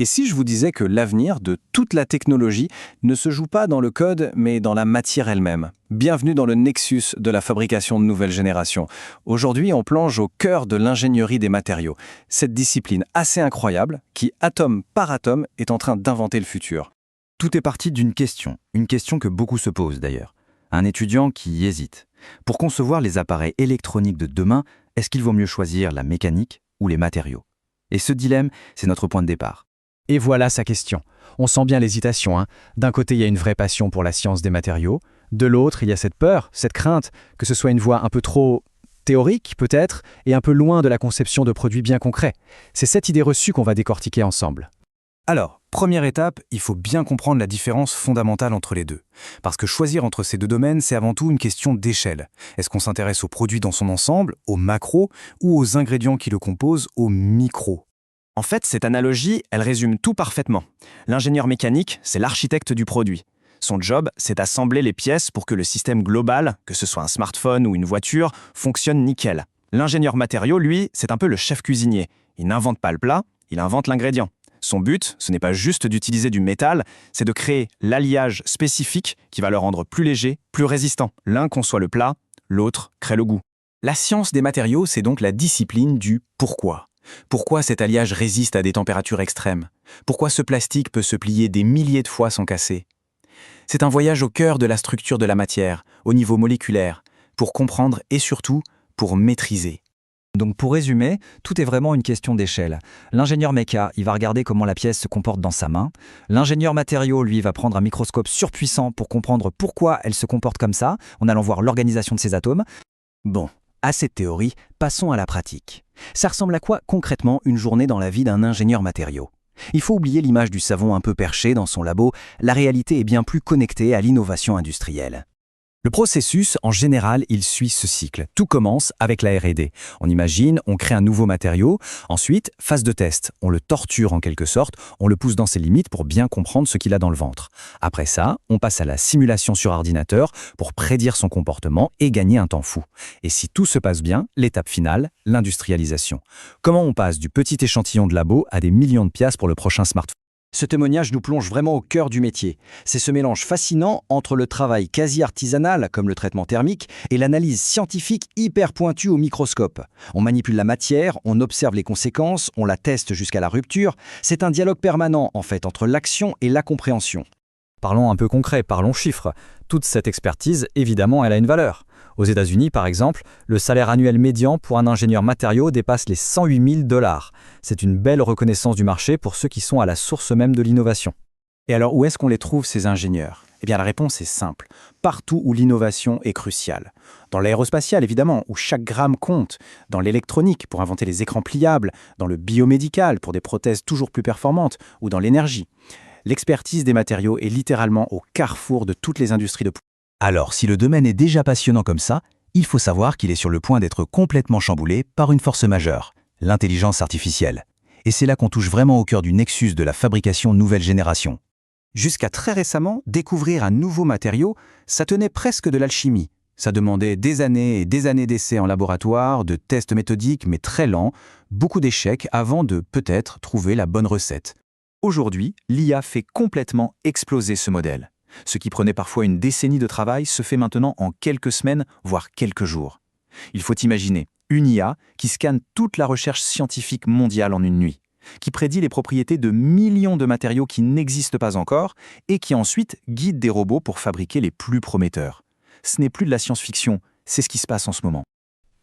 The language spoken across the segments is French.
Et si je vous disais que l'avenir de toute la technologie ne se joue pas dans le code, mais dans la matière elle-même? Bienvenue dans le nexus de la fabrication de nouvelles générations. Aujourd'hui, on plonge au cœur de l'ingénierie des matériaux. Cette discipline assez incroyable qui, atome par atome, est en train d'inventer le futur. Tout est parti d'une question que beaucoup se posent d'ailleurs. Un étudiant qui hésite. Pour concevoir les appareils électroniques de demain, est-ce qu'il vaut mieux choisir la mécanique ou les matériaux? Et ce dilemme, c'est notre point de départ. Et voilà sa question. On sent bien l'hésitation, hein. D'un côté, il y a une vraie passion pour la science des matériaux. De l'autre, il y a cette peur, cette crainte, que ce soit une voie un peu trop théorique peut-être, et un peu loin de la conception de produits bien concrets. C'est cette idée reçue qu'on va décortiquer ensemble. Alors, première étape, il faut bien comprendre la différence fondamentale entre les deux. Parce que choisir entre ces deux domaines, c'est avant tout une question d'échelle. Est-ce qu'on s'intéresse au produit dans son ensemble, au macro, ou aux ingrédients qui le composent, au micro? En fait, cette analogie, elle résume tout parfaitement. L'ingénieur mécanique, c'est l'architecte du produit. Son job, c'est d'assembler les pièces pour que le système global, que ce soit un smartphone ou une voiture, fonctionne nickel. L'ingénieur matériau, lui, c'est un peu le chef cuisinier. Il n'invente pas le plat, il invente l'ingrédient. Son but, ce n'est pas juste d'utiliser du métal, c'est de créer l'alliage spécifique qui va le rendre plus léger, plus résistant. L'un conçoit le plat, l'autre crée le goût. La science des matériaux, c'est donc la discipline du pourquoi. Pourquoi cet alliage résiste à des températures extrêmes? Pourquoi ce plastique peut se plier des milliers de fois sans casser? C'est un voyage au cœur de la structure de la matière, au niveau moléculaire, pour comprendre et surtout pour maîtriser. Donc pour résumer, tout est vraiment une question d'échelle. L'ingénieur méca, il va regarder comment la pièce se comporte dans sa main. L'ingénieur matériau, lui, va prendre un microscope surpuissant pour comprendre pourquoi elle se comporte comme ça, en allant voir l'organisation de ses atomes. Bon, à cette théorie, passons à la pratique. Ça ressemble à quoi concrètement une journée dans la vie d'un ingénieur matériau? Il faut oublier l'image du savon un peu perché dans son labo, la réalité est bien plus connectée à l'innovation industrielle. Le processus, en général, il suit ce cycle. Tout commence avec la R&D. On imagine, on crée un nouveau matériau. Ensuite, phase de test. On le torture en quelque sorte, on le pousse dans ses limites pour bien comprendre ce qu'il a dans le ventre. Après ça, on passe à la simulation sur ordinateur pour prédire son comportement et gagner un temps fou. Et si tout se passe bien, l'étape finale, l'industrialisation. Comment on passe du petit échantillon de labo à des millions de pièces pour le prochain smartphone? Ce témoignage nous plonge vraiment au cœur du métier. C'est ce mélange fascinant entre le travail quasi artisanal, comme le traitement thermique, et l'analyse scientifique hyper pointue au microscope. On manipule la matière, on observe les conséquences, on la teste jusqu'à la rupture. C'est un dialogue permanent, en fait, entre l'action et la compréhension. Parlons un peu concret, parlons chiffres. Toute cette expertise, évidemment, elle a une valeur. Aux États-Unis, par exemple, le salaire annuel médian pour un ingénieur matériaux dépasse les 108 000 $. C'est une belle reconnaissance du marché pour ceux qui sont à la source même de l'innovation. Et alors, où est-ce qu'on les trouve, ces ingénieurs? Eh bien, la réponse est simple. Partout où l'innovation est cruciale. Dans l'aérospatial, évidemment, où chaque gramme compte. Dans l'électronique, pour inventer les écrans pliables. Dans le biomédical, pour des prothèses toujours plus performantes. Ou dans l'énergie. L'expertise des matériaux est littéralement au carrefour de toutes les industries de pointe. Alors, si le domaine est déjà passionnant comme ça, il faut savoir qu'il est sur le point d'être complètement chamboulé par une force majeure, l'intelligence artificielle. Et c'est là qu'on touche vraiment au cœur du nexus de la fabrication nouvelle génération. Jusqu'à très récemment, découvrir un nouveau matériau, ça tenait presque de l'alchimie. Ça demandait des années et des années d'essais en laboratoire, de tests méthodiques mais très lents, beaucoup d'échecs avant de peut-être trouver la bonne recette. Aujourd'hui, l'IA fait complètement exploser ce modèle. Ce qui prenait parfois une décennie de travail se fait maintenant en quelques semaines, voire quelques jours. Il faut imaginer une IA qui scanne toute la recherche scientifique mondiale en une nuit, qui prédit les propriétés de millions de matériaux qui n'existent pas encore et qui ensuite guide des robots pour fabriquer les plus prometteurs. Ce n'est plus de la science-fiction, c'est ce qui se passe en ce moment.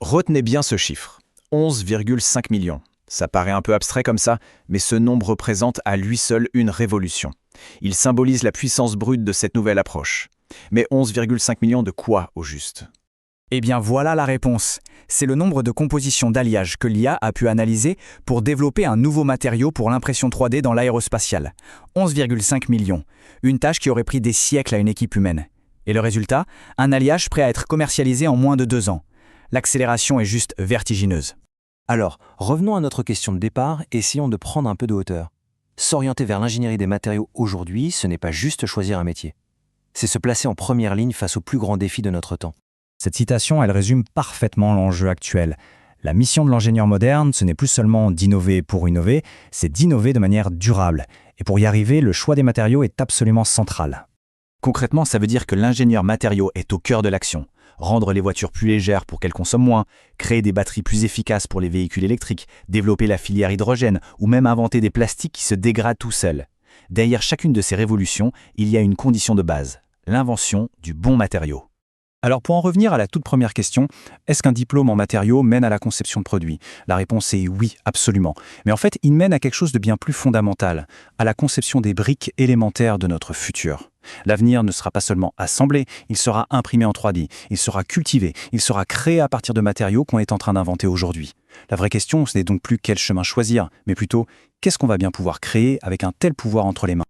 Retenez bien ce chiffre, 11,5 millions. Ça paraît un peu abstrait comme ça, mais ce nombre représente à lui seul une révolution. Il symbolise la puissance brute de cette nouvelle approche. Mais 11,5 millions de quoi, au juste? Eh bien voilà la réponse. C'est le nombre de compositions d'alliages que l'IA a pu analyser pour développer un nouveau matériau pour l'impression 3D dans l'aérospatiale. 11,5 millions. Une tâche qui aurait pris des siècles à une équipe humaine. Et le résultat? Un alliage prêt à être commercialisé en moins de 2 ans. L'accélération est juste vertigineuse. Alors, revenons à notre question de départ et essayons de prendre un peu de hauteur. S'orienter vers l'ingénierie des matériaux aujourd'hui, ce n'est pas juste choisir un métier. C'est se placer en première ligne face aux plus grands défis de notre temps. Cette citation, elle résume parfaitement l'enjeu actuel. La mission de l'ingénieur moderne, ce n'est plus seulement d'innover pour innover, c'est d'innover de manière durable. Et pour y arriver, le choix des matériaux est absolument central. Concrètement, ça veut dire que l'ingénieur matériaux est au cœur de l'action. Rendre les voitures plus légères pour qu'elles consomment moins, créer des batteries plus efficaces pour les véhicules électriques, développer la filière hydrogène ou même inventer des plastiques qui se dégradent tout seuls. Derrière chacune de ces révolutions, il y a une condition de base, l'invention du bon matériau. Alors pour en revenir à la toute première question, est-ce qu'un diplôme en matériaux mène à la conception de produits? La réponse est oui, absolument. Mais en fait, il mène à quelque chose de bien plus fondamental, à la conception des briques élémentaires de notre futur. L'avenir ne sera pas seulement assemblé, il sera imprimé en 3D, il sera cultivé, il sera créé à partir de matériaux qu'on est en train d'inventer aujourd'hui. La vraie question, ce n'est donc plus quel chemin choisir, mais plutôt qu'est-ce qu'on va bien pouvoir créer avec un tel pouvoir entre les mains.